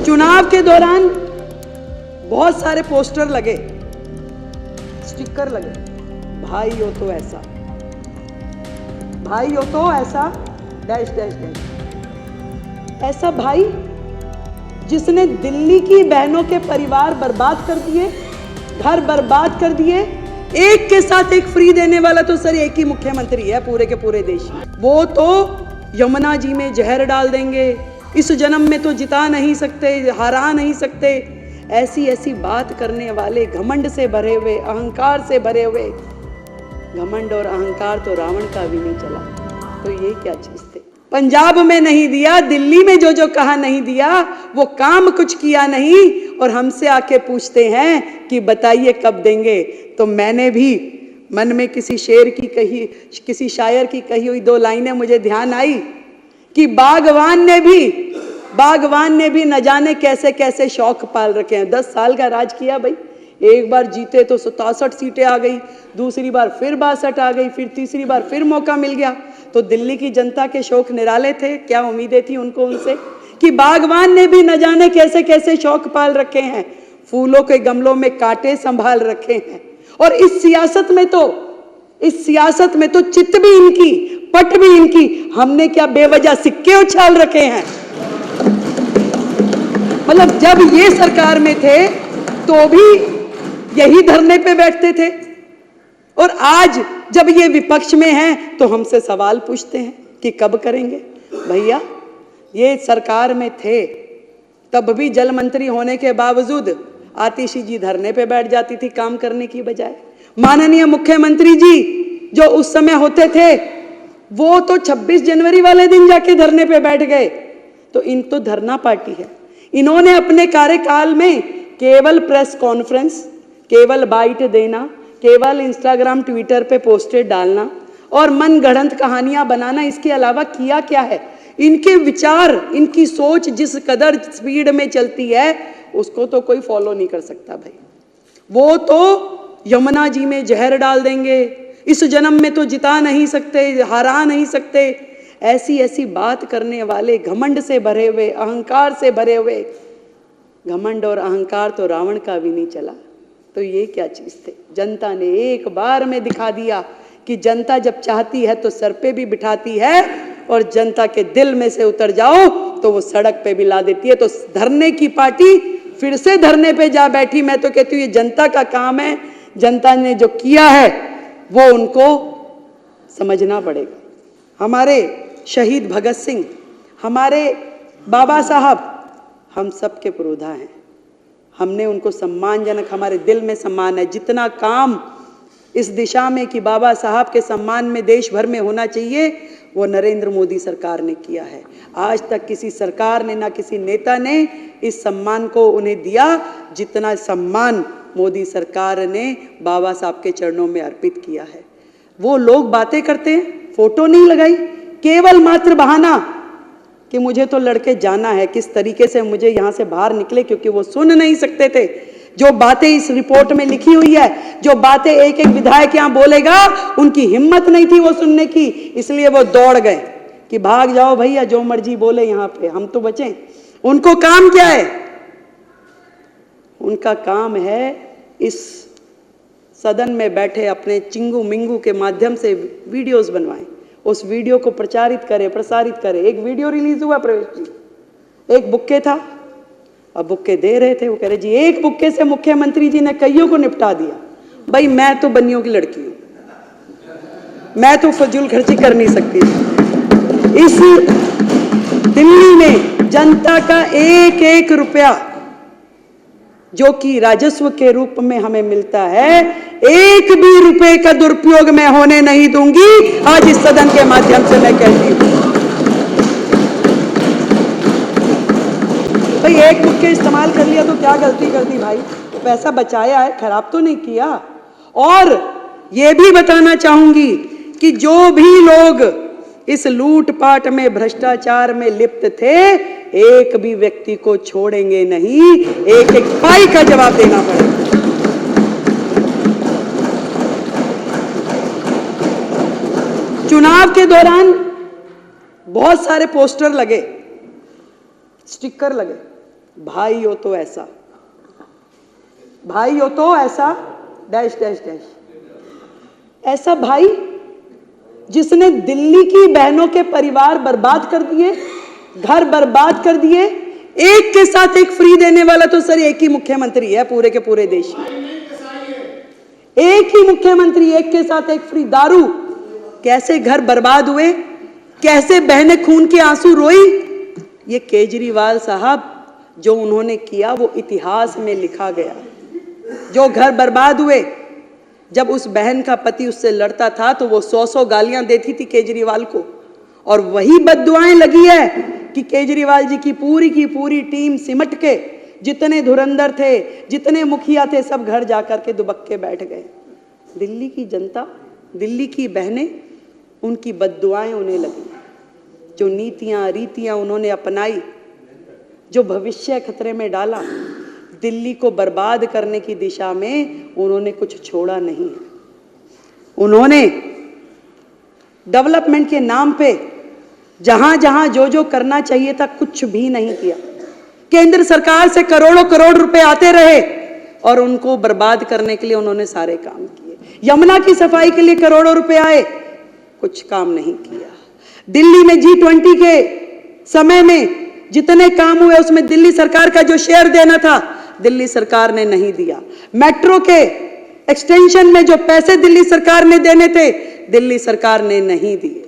चुनाव के दौरान बहुत सारे पोस्टर लगे, स्टिकर लगे, भाई हो तो ऐसा, भाई हो तो ऐसा, डैश डैश डैश। ऐसा भाई जिसने दिल्ली की बहनों के परिवार बर्बाद कर दिए, घर बर्बाद कर दिए, एक के साथ एक फ्री देने वाला तो सर एक ही मुख्यमंत्री है पूरे के पूरे देश में। वो तो यमुना जी में जहर डाल देंगे, इस जन्म में तो जिता नहीं सकते, हरा नहीं सकते, ऐसी ऐसी बात करने वाले, घमंड से भरे हुए, अहंकार से भरे हुए। घमंड और अहंकार तो रावण का भी नहीं चला, तो ये क्या चीज थे। पंजाब में नहीं दिया, दिल्ली में जो जो कहा नहीं दिया, वो काम कुछ किया नहीं, और हमसे आके पूछते हैं कि बताइए कब देंगे। तो मैंने भी मन में किसी शेर की कही, किसी शायर की कही हुई दो लाइनें मुझे ध्यान आई कि बागवान ने भी न जाने कैसे कैसे शौक पाल रखे हैं। 10 साल का राज किया भाई, एक बार जीते तो 67 सीटें आ गई, दूसरी बार फिर 62 आ गई, फिर तीसरी बार फिर मौका मिल गया। तो दिल्ली की जनता के शौक निराले थे, क्या उम्मीदें थी उनको उनसे कि बागवान ने भी न जाने कैसे कैसे शौक पाल रखे हैं, फूलों के गमलों में कांटे संभाल रखे हैं। और इस सियासत में तो चित भी इनकी, पट भी इनकी, हमने क्या बेवजह सिक्के उछाल रखे हैं। मतलब जब ये सरकार में थे तो भी यही धरने पे बैठते थे, और आज जब ये विपक्ष में हैं तो हमसे सवाल पूछते हैं कि कब करेंगे। भैया ये सरकार में थे तब भी जल मंत्री होने के बावजूद आतिशी जी धरने पे बैठ जाती थी काम करने की बजाय। माननीय मुख्यमंत्री जी जो उस समय होते थे वो तो 26 जनवरी वाले दिन जाके धरने पे बैठ गए। तो इन तो धरना पार्टी है। इन्होंने अपने कार्यकाल में केवल प्रेस कॉन्फ्रेंस, केवल बाइट देना, केवल इंस्टाग्राम ट्विटर पे पोस्टर डालना और मनगढ़ंत कहानियां बनाना, इसके अलावा किया क्या है। इनके विचार, इनकी सोच जिस कदर स्पीड में चलती है उसको तो कोई फॉलो नहीं कर सकता भाई। वो तो यमुना जी में जहर डाल देंगे, इस जन्म में तो जिता नहीं सकते, हरा नहीं सकते, ऐसी ऐसी बात करने वाले, घमंड से भरे हुए, अहंकार से भरे हुए। घमंड और अहंकार तो रावण का भी नहीं चला, तो ये क्या चीज थे। जनता ने एक बार में दिखा दिया कि जनता जब चाहती है तो सर पे भी बिठाती है, और जनता के दिल में से उतर जाओ तो वो सड़क पे भी ला देती है। तो धरने की पार्टी फिर से धरने पे जा बैठी। मैं तो कहती हूँ ये जनता का काम है, जनता ने जो किया है वो उनको समझना पड़ेगा। हमारे शहीद भगत सिंह, हमारे बाबा साहब, हम सब के पुरोधा हैं। हमने उनको सम्मानजनक, हमारे दिल में सम्मान है। जितना काम इस दिशा में कि बाबा साहब के सम्मान में देश भर में होना चाहिए वो नरेंद्र मोदी सरकार ने किया है। आज तक किसी सरकार ने, ना किसी नेता ने इस सम्मान को उन्हें दिया जितना सम्मान मोदी सरकार ने बाबा साहब के चरणों में अर्पित किया है। वो लोग बातें करते हैं, फोटो नहीं लगाई, केवल मात्र बहाना कि मुझे तो लड़के जाना है, किस तरीके से मुझे यहाँ से बाहर निकले, क्योंकि वो सुन नहीं सकते थे जो बातें इस रिपोर्ट में लिखी हुई है, जो बातें एक एक विधायक यहाँ बोलेगा, उनकी हिम्मत नहीं थी वो सुनने की, इसलिए वो दौड़ गए कि भाग जाओ भैया, जो मर्जी बोले यहाँ पे, हम तो बचें। उनको काम क्या है? उनका काम है इस सदन में बैठे अपने चिंगू मिंगू के माध्यम से वीडियोस बनवाएं, उस वीडियो को प्रचारित करे, प्रसारित करे। एक वीडियो रिलीज हुआ प्रवेश जी, एक बुक्के था, अब बुक्के दे रहे थे, वो कह रहे जी एक बुक्के से मुख्यमंत्री जी ने कईयों को निपटा दिया। भाई मैं तो बनियों की लड़की हूं, मैं तो फजूल खर्ची कर नहीं सकती। इस दिल्ली में जनता का एक एक रुपया जो कि राजस्व के रूप में हमें मिलता है, एक भी रुपए का दुरुपयोग मैं होने नहीं दूंगी। आज इस सदन के माध्यम से मैं कहती हूं भाई, एक बुक्के इस्तेमाल कर लिया तो क्या गलती कर दी भाई, पैसा बचाया है, खराब तो नहीं किया। और ये भी बताना चाहूंगी कि जो भी लोग इस लूटपाट में, भ्रष्टाचार में लिप्त थे, एक भी व्यक्ति को छोड़ेंगे नहीं, एक एक पाई का जवाब देना पड़ेगा। चुनाव के दौरान बहुत सारे पोस्टर लगे, स्टिकर लगे, भाई हो तो ऐसा, भाई हो तो ऐसा डैश डैश डैश, ऐसा भाई जिसने दिल्ली की बहनों के परिवार बर्बाद कर दिए, घर बर्बाद कर दिए। एक के साथ एक फ्री देने वाला तो सर एक ही मुख्यमंत्री है पूरे के पूरे देश में, एक ही मुख्यमंत्री, एक के साथ एक फ्री। दारू, कैसे घर बर्बाद हुए, कैसे बहनें खून के आंसू रोई। ये केजरीवाल साहब जो उन्होंने किया वो इतिहास में लिखा गया। जो घर बर्बाद हुए, जब उस बहन का पति उससे लड़ता था तो वो 100 गालियां देती थी केजरीवाल को, और वही बद्दुआएं लगी है कि केजरीवाल जी की पूरी टीम सिमट के जितने धुरंधर थे, जितने मुखिया थे, सब घर जाकर के दुबक्के बैठ गए। दिल्ली की जनता, दिल्ली की बहनें, उनकी बद्दुआएं उन्हें लगी। जो नीतियां रीतियां उन्होंने अपनाई, जो भविष्य खतरे में डाला, दिल्ली को बर्बाद करने की दिशा में उन्होंने कुछ छोड़ा नहीं है। उन्होंने डेवलपमेंट के नाम पे जहां जहां जो करना चाहिए था कुछ भी नहीं किया। केंद्र सरकार से करोड़ों करोड़ रुपए आते रहे और उनको बर्बाद करने के लिए उन्होंने सारे काम किए। यमुना की सफाई के लिए करोड़ों रुपए आए, कुछ काम नहीं किया। दिल्ली में G20 के समय में जितने काम हुए उसमें दिल्ली सरकार का जो शेयर देना था दिल्ली सरकार ने नहीं दिया। मेट्रो के एक्सटेंशन में जो पैसे दिल्ली सरकार ने देने थे दिल्ली सरकार ने नहीं दिए।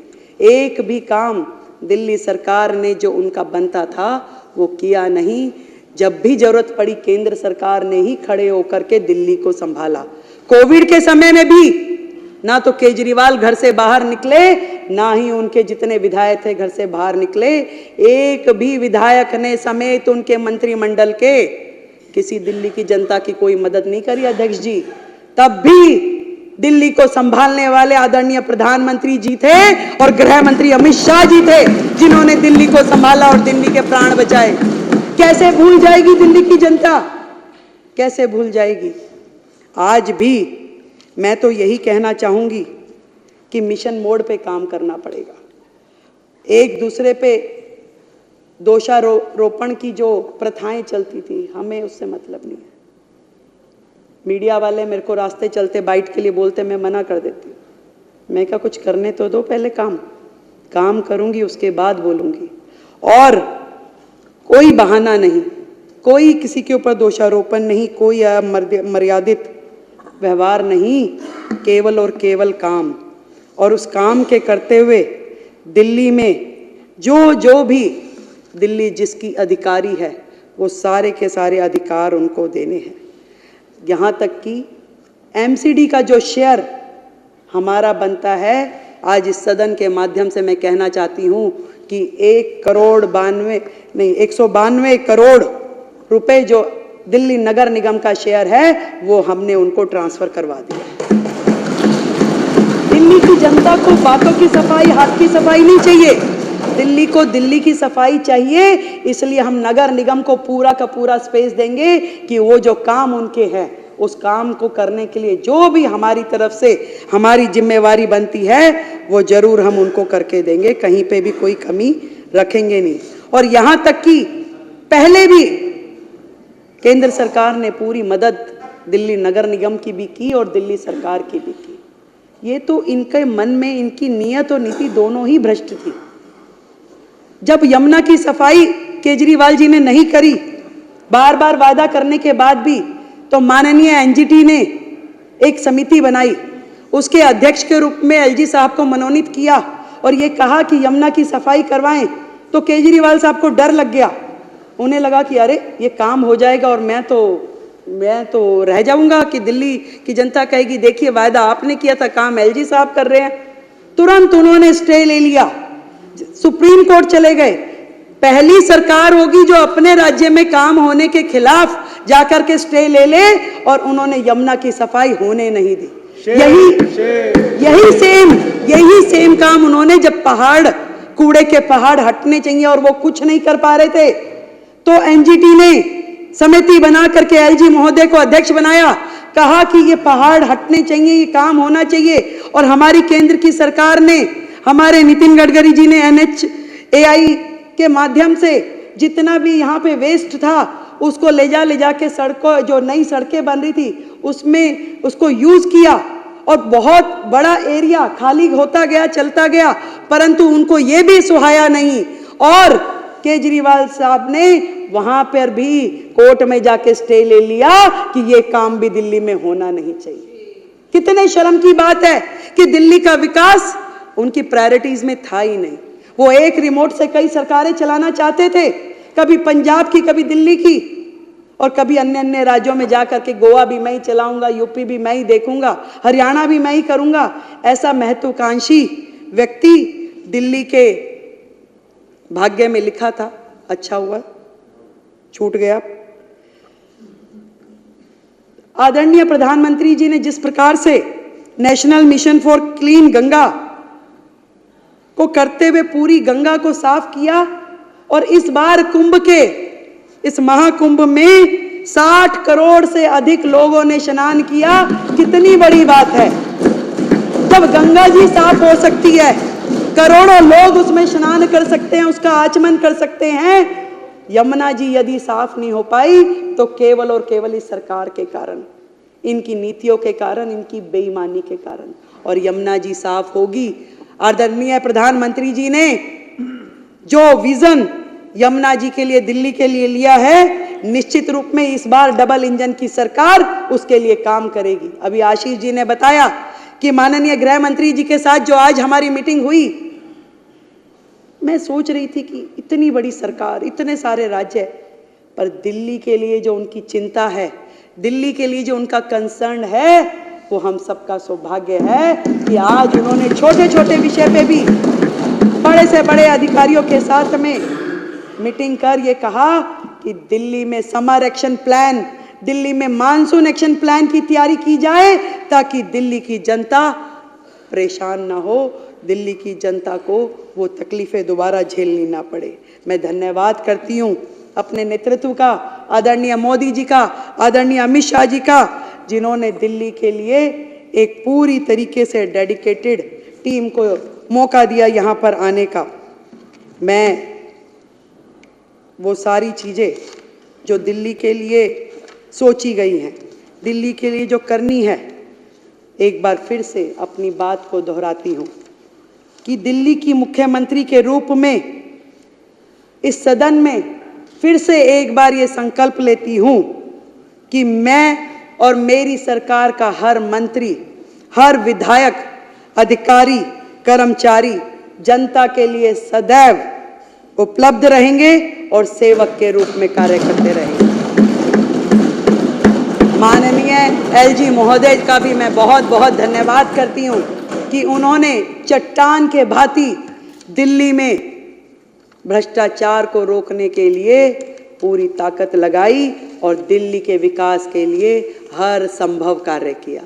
एक भी काम दिल्ली सरकार ने जो उनका बनता था वो किया नहीं। जब भी जरूरत पड़ी केंद्र सरकार ने ही खड़े होकर के दिल्ली को संभाला। कोविड के समय में भी ना तो केजरीवाल घर से बाहर निकले, ना ही उनके जितने विधायक थे घर से बाहर निकले। एक भी विधायक ने समेत उनके मंत्रिमंडल के किसी दिल्ली की जनता की कोई मदद नहीं करी अध्यक्ष जी। तब भी दिल्ली को संभालने वाले आदरणीय प्रधानमंत्री जी थे और गृह मंत्री अमित शाह जी थे जिन्होंने दिल्ली को संभाला और दिल्ली के प्राण बचाए। कैसे भूल जाएगी दिल्ली की जनता, कैसे भूल जाएगी। आज भी मैं तो यही कहना चाहूंगी कि मिशन मोड पे काम करना पड़ेगा। एक दूसरे पे दोषारोपण की जो प्रथाएं चलती थी हमें उससे मतलब नहीं है। मीडिया वाले मेरे को रास्ते चलते बाइट के लिए बोलते, मैं मना कर देती हूँ। मैं क्या, कुछ करने तो दो पहले, काम करूंगी उसके बाद बोलूंगी। और कोई बहाना नहीं, कोई किसी के ऊपर दोषारोपण नहीं, कोई मर्यादित व्यवहार नहीं, केवल और केवल काम। और उस काम के करते हुए दिल्ली में जो भी दिल्ली जिसकी अधिकारी है वो सारे के सारे अधिकार उनको देने हैं। यहाँ तक कि एमसीडी का जो शेयर हमारा बनता है, आज इस सदन के माध्यम से मैं कहना चाहती हूँ कि 192 करोड़ रुपए जो दिल्ली नगर निगम का शेयर है वो हमने उनको ट्रांसफर करवा दिया। दिल्ली की जनता को बातों की सफाई, हाथ की सफाई नहीं चाहिए, दिल्ली को दिल्ली की सफाई चाहिए। इसलिए हम नगर निगम को पूरा का पूरा स्पेस देंगे कि वो जो काम उनके हैं उस काम को करने के लिए जो भी हमारी तरफ से हमारी जिम्मेवारी बनती है वो जरूर हम उनको करके देंगे, कहीं पे भी कोई कमी रखेंगे नहीं। और यहाँ तक कि पहले भी केंद्र सरकार ने पूरी मदद दिल्ली नगर निगम की भी की और दिल्ली सरकार की भी की। ये तो इनके मन में इनकी नीयत और नीति दोनों ही भ्रष्ट थी। जब यमुना की सफाई केजरीवाल जी ने नहीं करी, बार बार वादा करने के बाद भी, तो माननीय एनजीटी ने एक समिति बनाई, उसके अध्यक्ष के रूप में एलजी साहब को मनोनीत किया और ये कहा कि यमुना की सफाई करवाएं। तो केजरीवाल साहब को डर लग गया, उन्हें लगा कि अरे ये काम हो जाएगा और मैं तो रह जाऊंगा कि दिल्ली की जनता कहेगी देखिए वायदा आपने किया था, काम एलजी साहब कर रहे हैं। तुरंत उन्होंने स्टे ले लिया, सुप्रीम कोर्ट चले गए। पहली सरकार होगी जो अपने राज्य में काम होने के खिलाफ जाकर के स्टे ले ले, और उन्होंने यमुना की सफाई होने नहीं दी। यही सेम काम उन्होंने जब कूड़े के पहाड़ हटने चाहिए और वो कुछ नहीं कर पा रहे थे, तो एनजीटी ने समिति बना करके एलजी महोदय को अध्यक्ष बनाया, कहा कि ये पहाड़ हटने चाहिए, ये काम होना चाहिए। और हमारी केंद्र की सरकार ने, हमारे नितिन गडकरी जी ने NHAI के माध्यम से जितना भी यहाँ पे वेस्ट था उसको ले जा के सड़कों, जो नई सड़कें बन रही थी उसमें उसको यूज किया और बहुत बड़ा एरिया खाली होता गया, चलता गया, परंतु उनको ये भी सुहाया नहीं और केजरीवाल साहब ने वहां पर भी कोर्ट में जाके स्टे ले लिया कि ये काम भी दिल्ली में होना नहीं चाहिए। कितने शर्म की बात है कि दिल्ली का विकास उनकी प्रायोरिटीज में था ही नहीं। वो एक रिमोट से कई सरकारें चलाना चाहते थे, कभी पंजाब की, कभी दिल्ली की और कभी अन्य अन्य राज्यों में जाकर के गोवा भी मैं ही चलाऊंगा, यूपी भी मैं ही देखूंगा, हरियाणा भी मैं ही करूंगा। ऐसा महत्वाकांक्षी व्यक्ति दिल्ली के भाग्य में लिखा था, अच्छा हुआ छूट गया। आदरणीय प्रधानमंत्री जी ने जिस प्रकार से national mission for clean Ganga को करते हुए पूरी गंगा को साफ किया और इस बार कुंभ के इस महाकुंभ में 60 करोड़ से अधिक लोगों ने स्नान किया, कितनी बड़ी बात है। जब गंगा जी साफ हो सकती है, करोड़ों लोग उसमें स्नान कर सकते हैं, उसका आचमन कर सकते हैं, यमुना जी यदि साफ नहीं हो पाई तो केवल और केवल इस सरकार के कारण, इनकी नीतियों के कारण, इनकी बेईमानी के कारण, और यमुना जी साफ होगी। आदरणीय प्रधानमंत्री जी ने जो विजन यमुना जी के लिए, दिल्ली के लिए लिया है, निश्चित रूप में इस बार डबल इंजन की सरकार उसके लिए काम करेगी। अभी आशीष जी ने बताया कि माननीय गृह मंत्री जी के साथ जो आज हमारी मीटिंग हुई, मैं सोच रही थी कि इतनी बड़ी सरकार, इतने सारे राज्य, पर दिल्ली के लिए जो उनकी चिंता है, दिल्ली के लिए जो उनका कंसर्न है, वो हम सबका सौभाग्य है कि आज उन्होंने छोटे छोटे विषय पे भी बड़े से बड़े अधिकारियों के साथ में मीटिंग कर ये कहा कि दिल्ली में समर एक्शन प्लान, दिल्ली में मानसून एक्शन प्लान की तैयारी की जाए ताकि दिल्ली की जनता परेशान ना हो, दिल्ली की जनता को वो तकलीफें दोबारा झेलनी ना पड़े। मैं धन्यवाद करती हूँ अपने नेतृत्व का, आदरणीय मोदी जी का, आदरणीय अमित शाह जी का, जिन्होंने दिल्ली के लिए एक पूरी तरीके से डेडिकेटेड टीम को मौका दिया यहाँ पर आने का। मैं वो सारी चीज़ें जो दिल्ली के लिए सोची गई हैं, दिल्ली के लिए जो करनी है, एक बार फिर से अपनी बात को दोहराती हूँ कि दिल्ली की मुख्यमंत्री के रूप में इस सदन में फिर से एक बार ये संकल्प लेती हूँ कि मैं और मेरी सरकार का हर मंत्री, हर विधायक, अधिकारी, कर्मचारी जनता के लिए सदैव उपलब्ध रहेंगे और सेवक के रूप में कार्य करते रहेंगे। माननीय एलजी महोदय का भी मैं बहुत बहुत धन्यवाद करती हूँ कि उन्होंने चट्टान के भांति दिल्ली में भ्रष्टाचार को रोकने के लिए पूरी ताकत लगाई और दिल्ली के विकास के लिए हर संभव कार्य किया।